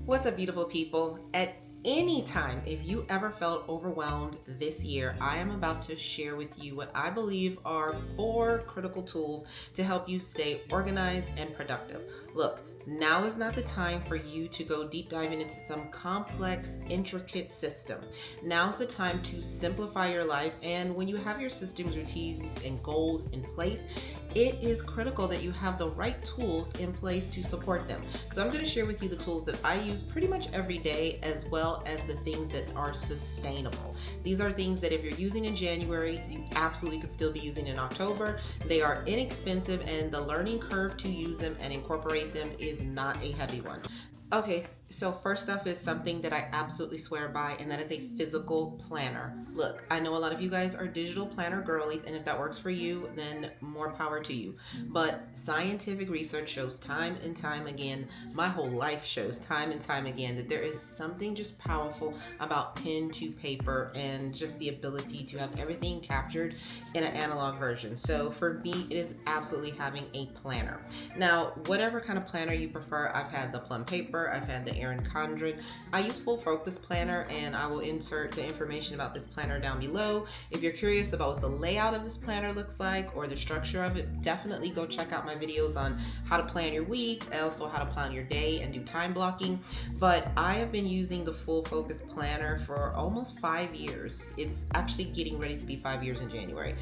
What's up, beautiful people? At any time, if you ever felt overwhelmed this year, I am about to share with you what I believe are 4 critical tools to help you stay organized and productive. Look, now is not the time for you to go deep diving into some complex, intricate system. Now's the time to simplify your life, and when you have your systems, routines, and goals in place, it is critical that you have the right tools in place to support them. So I'm going to share with you the tools that I use pretty much every day, as well as the things that are sustainable. These are things that if you're using in January, you absolutely could still be using in October. They are inexpensive, and the learning curve to use them and incorporate them is not a heavy one. Okay, so first off is something that I absolutely swear by, and that is a physical planner. Look, I know a lot of you guys are digital planner girlies, and if that works for you, then more power to you. But scientific research shows time and time again, my whole life shows time and time again, that there is something just powerful about pen to paper and just the ability to have everything captured in an analog version. So for me, it is absolutely having a planner. Now, whatever kind of planner you prefer, I've had the plum paper, I've had the Erin Condren. I use Full Focus Planner, and I will insert the information about this planner down below. If you're curious about what the layout of this planner looks like or the structure of it, definitely go check out my videos on how to plan your week and also how to plan your day and do time blocking. But I have been using the Full Focus Planner for almost 5 years. It's actually getting ready to be 5 years in January.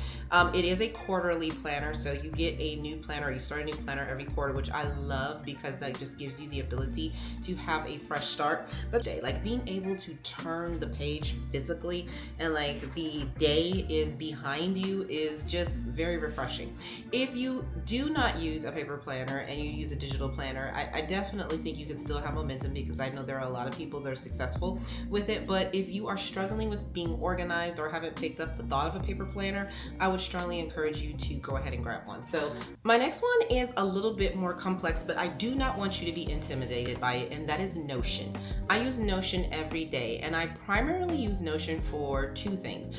It is a quarterly planner, so you get a new planner, you start a new planner every quarter, which I love because that just gives you the ability to have a fresh start. But like being able to turn the page physically and like the day is behind you is just very refreshing. If you do not use a paper planner and you use a digital planner, I definitely think you can still have momentum, because I know there are a lot of people that are successful with it. But if you are struggling with being organized or haven't picked up the thought of a paper planner, I would strongly encourage you to go ahead and grab one. So my next one is a little bit more complex, but I do not want you to be intimidated by it, and that is Notion. I use Notion every day, and I primarily use Notion for 2 things.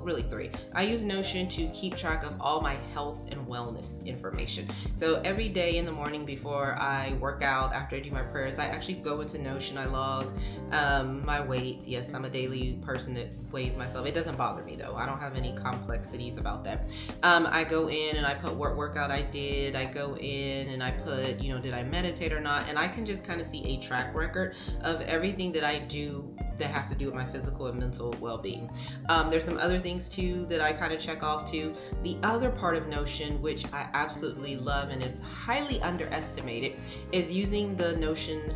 Really 3. I use Notion to keep track of all my health and wellness information. So every day in the morning before I work out, after I do my prayers, I actually go into Notion. I log my weight. Yes, I'm a daily person that weighs myself. It doesn't bother me though. I don't have any complexities about that. I go in and I put what workout I did. I go in and I put, did I meditate or not? And I can just kind of see a track record of everything that I do that has to do with my physical and mental well-being. There's some other things too that I kind of check off too. The other part of Notion, which I absolutely love and is highly underestimated, is using the Notion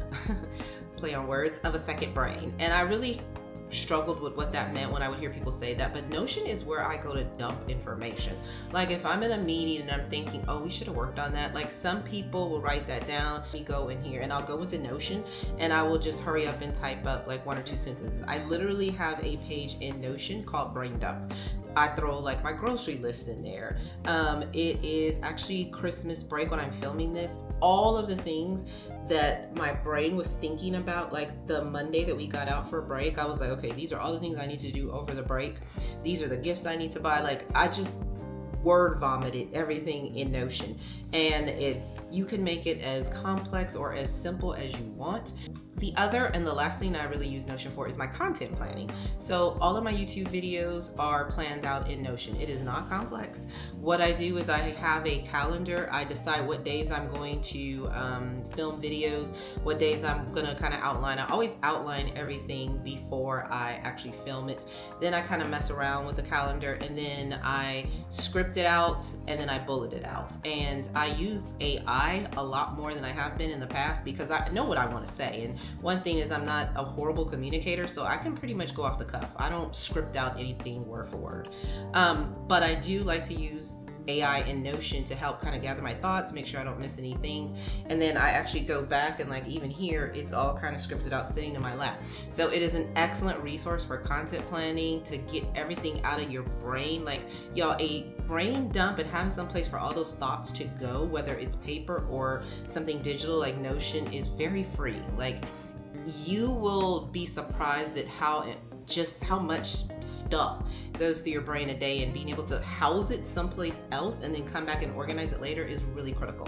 play on words of a second brain. And I really struggled with what that meant when I would hear people say that, but Notion is where I go to dump information. Like if I'm in a meeting and I'm thinking, oh, we should have worked on that, like some people will write that down. We go in here and I'll go into Notion and I will just hurry up and type up like 1 or 2 sentences. I literally have a page in Notion called Brain Dump. I throw like my grocery list in there. It is actually Christmas break when I'm filming this. All of the things that my brain was thinking about, like the Monday that we got out for a break, I was like, okay, these are all the things I need to do over the break. These are the gifts I need to buy. Like I just word vomited everything in Notion, and you can make it as complex or as simple as you want. The other and the last thing I really use Notion for is my content planning. So all of my YouTube videos are planned out in Notion. It is not complex. What I do is I have a calendar. I decide what days I'm going to film videos, what days I'm gonna kind of outline. I always outline everything before I actually film it. Then I kind of mess around with the calendar, and then I script it out, and then I bullet it out. And I use AI a lot more than I have been in the past, because I know what I want to say. And one thing is, I'm not a horrible communicator, so I can pretty much go off the cuff. I don't script out anything word for word. But I do like to use AI and Notion to help kind of gather my thoughts, make sure I don't miss any things. And then I actually go back and like even here, it's all kind of scripted out sitting in my lap. So it is an excellent resource for content planning, to get everything out of your brain. Like y'all, a brain dump and having some place for all those thoughts to go, whether it's paper or something digital like Notion, is very free. Like you will be surprised at how much stuff goes through your brain a day, and being able to house it someplace else and then come back and organize it later is really critical.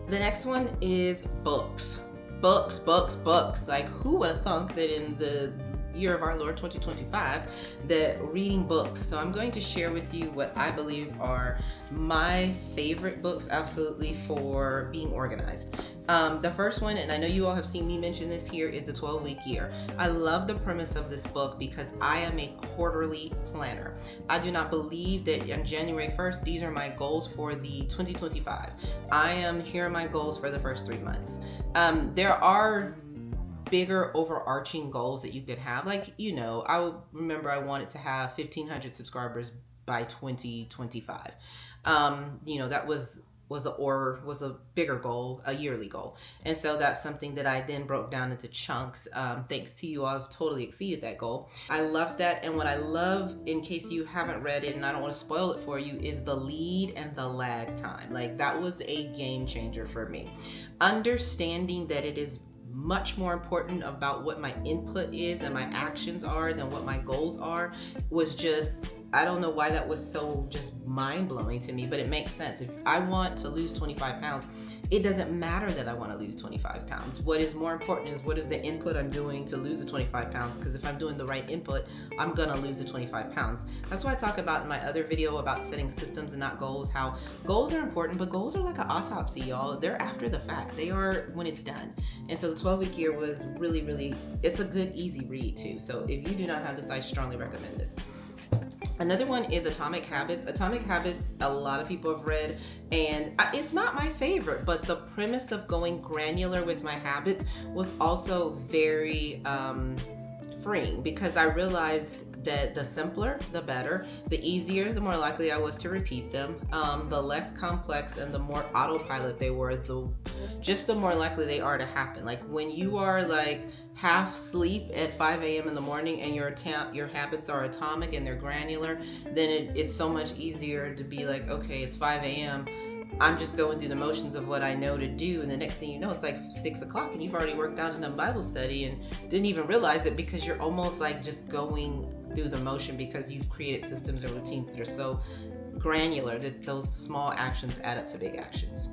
The next one is books. books. Like, who would have thunk that in the year of our Lord 2025 that reading books. So I'm going to share with you what I believe are my favorite books absolutely for being organized. The first one, and I know you all have seen me mention this here, is the 12-week year. I love the premise of this book because I am a quarterly planner. I do not believe that on January 1st, these are my goals for the 2025. Here are my goals for the first 3 months. There are bigger overarching goals that you could have. Like, I remember I wanted to have 1,500 subscribers by 2025. That was a bigger goal, a yearly goal. And so that's something that I then broke down into chunks. Thanks to you, I've totally exceeded that goal. I love that. And what I love, in case you haven't read it and I don't want to spoil it for you, is the lead and the lag time. Like, that was a game changer for me. Understanding that it is much more important about what my input is and my actions are than what my goals are was just, I don't know why that was so just mind-blowing to me, but it makes sense. If I want to lose 25 pounds, it doesn't matter that I want to lose 25 pounds. What is more important is what is the input I'm doing to lose the 25 pounds, because if I'm doing the right input, I'm gonna lose the 25 pounds. That's why I talk about in my other video about setting systems and not goals, how goals are important, but goals are like an autopsy, y'all. They're after the fact. They are when it's done. And so the 12-week year was really, it's a good, easy read too. So if you do not have this, I strongly recommend this. Another one is Atomic Habits. Atomic Habits, a lot of people have read, and it's not my favorite, but the premise of going granular with my habits was also very freeing, because I realized that the simpler, the better. The easier, the more likely I was to repeat them. The less complex and the more autopilot they were, the more likely they are to happen. Like, when you are like half sleep at 5 a.m. in the morning and your habits are atomic and they're granular, then it's so much easier to be like, okay, it's 5 a.m. I'm just going through the motions of what I know to do, and the next thing you know, it's like 6 o'clock and you've already worked out in a Bible study and didn't even realize it, because you're almost like just going through the motion because you've created systems and routines that are so granular that those small actions add up to big actions.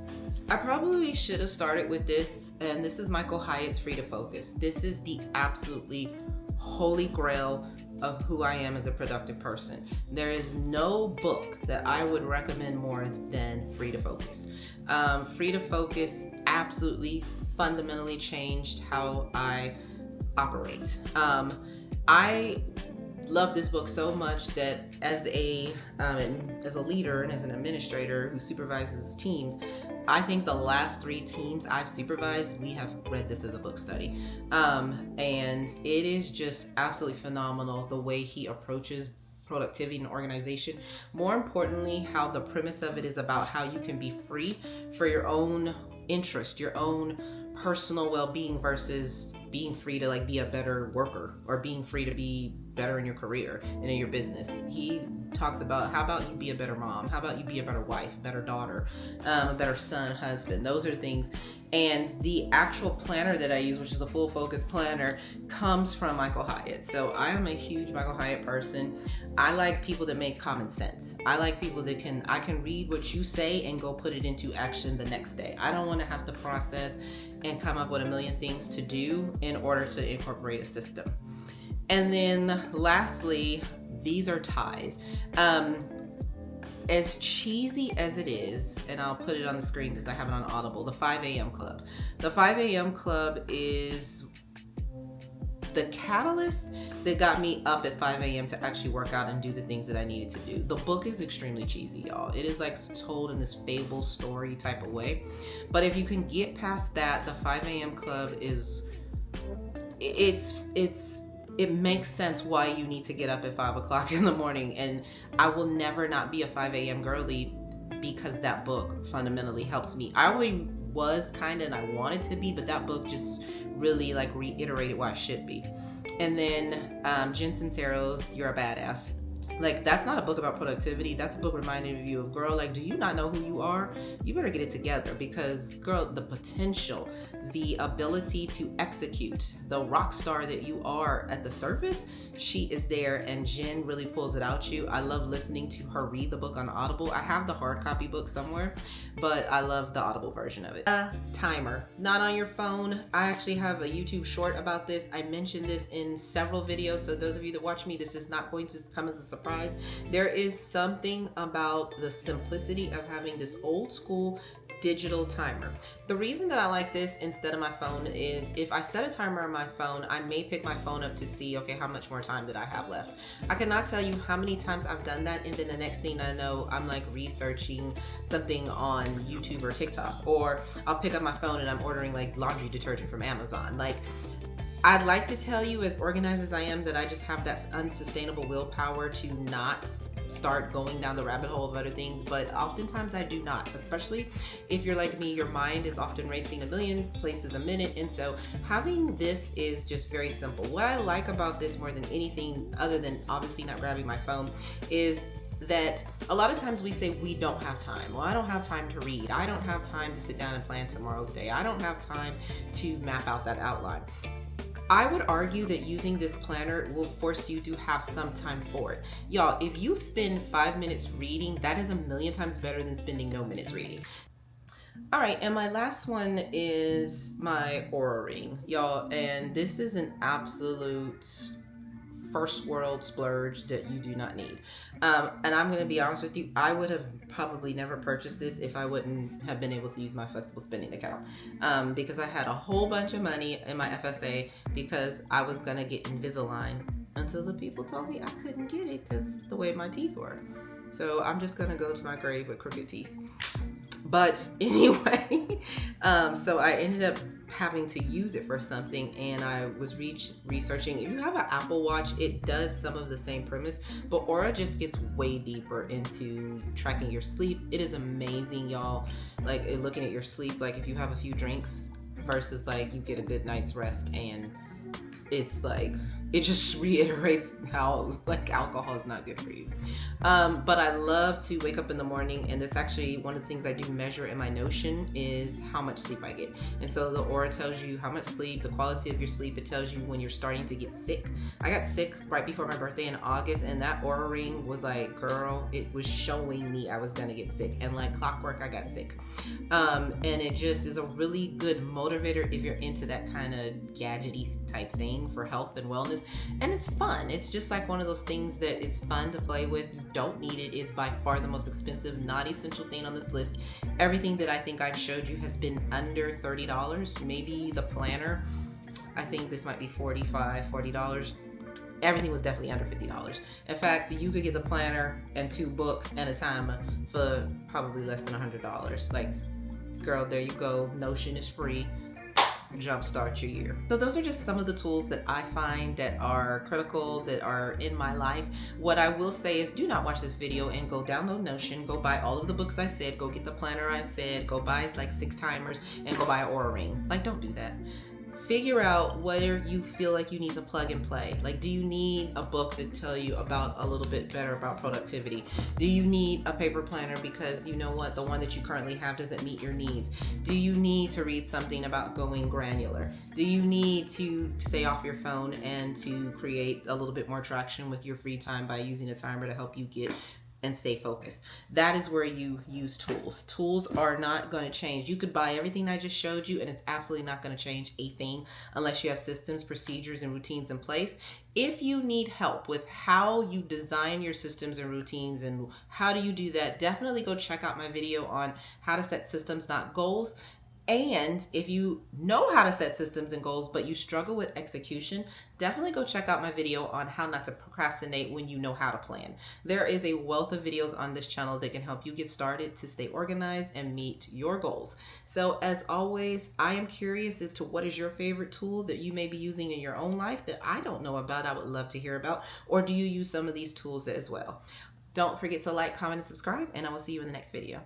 I probably should have started with this, and this is Michael Hyatt's Free to Focus. This is the absolutely holy grail of who I am as a productive person. There is no book that I would recommend more than Free to Focus. Free to Focus absolutely fundamentally changed how I operate. I love this book so much that as a leader and as an administrator who supervises teams, I think the last 3 teams I've supervised, we have read this as a book study. And it is just absolutely phenomenal the way he approaches productivity and organization. More importantly, how the premise of it is about how you can be free for your own interest, your own personal well-being, versus being free to like be a better worker or being free to be better in your career and in your business. He talks about, how about you be a better mom? How about you be a better wife, better daughter, a better son, husband? Those are things. And the actual planner that I use, which is a full focus planner, comes from Michael Hyatt. So I am a huge Michael Hyatt person. I like people that make common sense. I like people that I can read what you say and go put it into action the next day. I don't want to have to process and come up with a million things to do in order to incorporate a system. And then lastly, these are tied. As cheesy as it is, and I'll put it on the screen because I have it on Audible, the 5 a.m. Club. The 5 a.m. Club is the catalyst that got me up at 5 a.m. to actually work out and do the things that I needed to do. The book is extremely cheesy, y'all. It is like told in this fable story type of way. But if you can get past that, the 5 a.m. Club is, it makes sense why you need to get up at 5 o'clock in the morning. And I will never not be a 5 a.m. girly because that book fundamentally helps me. I already was and I wanted to be, but that book just really like reiterated why I should be. And then Jen Sincero's You're a Badass. Like, that's not a book about productivity. That's a book reminding you of, girl, like, do you not know who you are? You better get it together, because, girl, the potential, the ability to execute, the rock star that you are at the surface, she is there, and Jen really pulls it out you. I love listening to her read the book on Audible. I have the hard copy book somewhere, but I love the Audible version of it. A timer, not on your phone. I actually have a YouTube short about this. I mentioned this in several videos, so those of you that watch me, this is not going to come as a surprise. There is something about the simplicity of having this old school digital timer. The reason that I like this instead of my phone is, if I set a timer on my phone, I may pick my phone up to see, okay, how much more time did I have left? I cannot tell you how many times I've done that, and then the next thing I know, I'm like researching something on YouTube or TikTok, or I'll pick up my phone and I'm ordering like laundry detergent from Amazon. Like, I'd like to tell you, as organized as I am, that I just have that unsustainable willpower to not start going down the rabbit hole of other things, but oftentimes I do not. Especially if you're like me, your mind is often racing a million places a minute, and so having this is just very simple. What I like about this more than anything, other than obviously not grabbing my phone, is that a lot of times we say we don't have time. Well, I don't have time to read. I don't have time to sit down and plan tomorrow's day. I don't have time to map out that outline. I would argue that using this planner will force you to have some time for it. Y'all, if you spend 5 minutes reading, that is a million times better than spending no minutes reading. All right, and my last one is my Oura ring, y'all, and this is an absolute first world splurge that you do not need. And I'm gonna be honest with you, I would have probably never purchased this if I wouldn't have been able to use my flexible spending account, because I had a whole bunch of money in my FSA because I was gonna get Invisalign until the people told me I couldn't get it because the way my teeth were. So I'm just gonna go to my grave with crooked teeth. But anyway, so I ended up having to use it for something, and I was researching. If you have an Apple Watch, it does some of the same premise, but Oura just gets way deeper into tracking your sleep. It is amazing, y'all. Like, looking at your sleep, like if you have a few drinks versus like you get a good night's rest, and it's like, it just reiterates how like alcohol is not good for you. But I love to wake up in the morning, and this actually, one of the things I do measure in my Notion is how much sleep I get. And so the Oura tells you how much sleep, the quality of your sleep. It tells you when you're starting to get sick. I got sick right before my birthday in August, and that Oura ring was like, girl, it was showing me I was gonna get sick, and like clockwork, I got sick. And it just is a really good motivator if you're into that kind of gadgety type thing for health and wellness. And it's fun. It's just like one of those things that is fun to play with. You don't need it. It's by far the most expensive, not essential thing on this list. Everything that I think I've showed you has been under $30. Maybe the planner, I think this might be $40. Everything was definitely under $50. In fact, you could get the planner and 2 books and a timer for probably less than $100. Like, girl, there you go. Notion is free. Jumpstart your year. So those are just some of the tools that I find that are critical, that are in my life. What I will say is, do not watch this video and go download Notion, go buy all of the books I said, go get the planner I said, go buy like 6 timers, and go buy an Oura ring. Like, don't do that. Figure out whether you feel like you need to plug and play. Like, do you need a book to tell you about a little bit better about productivity? Do you need a paper planner because you know what, the one that you currently have doesn't meet your needs? Do you need to read something about going granular? Do you need to stay off your phone and to create a little bit more traction with your free time by using a timer to help you get and stay focused? That is where you use tools. Tools are not going to change. You could buy everything I just showed you, and it's absolutely not going to change a thing unless you have systems, procedures, and routines in place. If you need help with how you design your systems and routines and how do you do that, definitely go check out my video on how to set systems, not goals. And if you know how to set systems and goals, but you struggle with execution, definitely go check out my video on how not to procrastinate when you know how to plan. There is a wealth of videos on this channel that can help you get started to stay organized and meet your goals. So as always, I am curious as to what is your favorite tool that you may be using in your own life that I don't know about. I would love to hear about. Or do you use some of these tools as well? Don't forget to like, comment, and subscribe, and I will see you in the next video.